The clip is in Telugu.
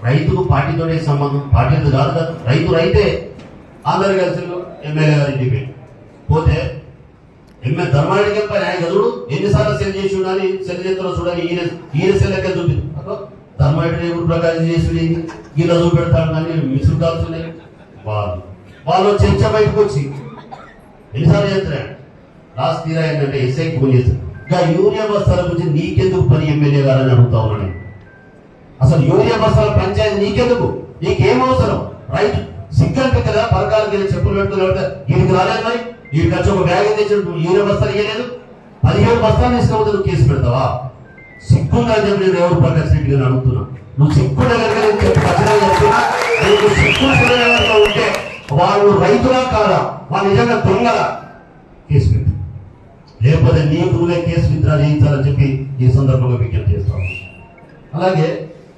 రైతుకు పార్టీతోనే సంబంధం, పార్టీతో కాదు కదా. రైతే అందరు కలిసి ఎమ్మెల్యే గారి డిబేట్ పోతే ఎమ్మెల్యే ధర్మారెడ్డి పైన ఆయన చూడు ఎన్నిసార్లు సెల్ చేసి ఉండాలి, సెల్ చేతుల్లో చూడాలి, ఈయన సెల్ లెక్క చూపింది. ధర్మారెడ్డి ఎవరు ప్రకాశం చేసి ఇలా చూపెడతాడు కానీ మిస్లు కాల్స్ ఉన్నాయి. వాళ్ళు చర్చ బయటకు వచ్చి ఎన్నిసార్లు చేస్తున్నాడు. లాస్ట్ తీరా ఏంటంటే ఎస్ఐకి ఫోన్ చేస్తాడు, ఇంకా యూరియా బస్తాల గురించి నీకెందుకు పని ఎమ్మెల్యే గారని అడుగుతా ఉన్నాను. అసలు యూరియా బస్తాల పంచాయతీ నీకెందుకు, నీకేం అవసరం? రైతు సిగ్గంటే కదా పరకాలకి చెప్పులు పెట్టుకుని వీడికి రాలేదు, మరి వీడికి వచ్చి ఒక బ్యాగ్ తెచ్చి యూరియా బస్తాలు ఇవ్వలేదు, 17 బస్తాలు తీసుకపోతే నువ్వు కేసు పెడతావా? సిగ్గుందా చెప్పి నేను ఎవరు ప్రకాశ్ రెడ్డి గారిని అడుగుతున్నా. నువ్వు సిగ్గుండ చెప్తున్నా, నీకు సిగ్గు ఉంటే వాళ్ళు రైతులా కాదా, వాళ్ళు నిజంగా దొంగలా కేసు పెట్టు, లేకపోతే నీకు నువ్వే కేసు విత్డ్రా చేయించాలని చెప్పి ఈ సందర్భంగా విజ్ఞప్తి చేస్తాను. అలాగే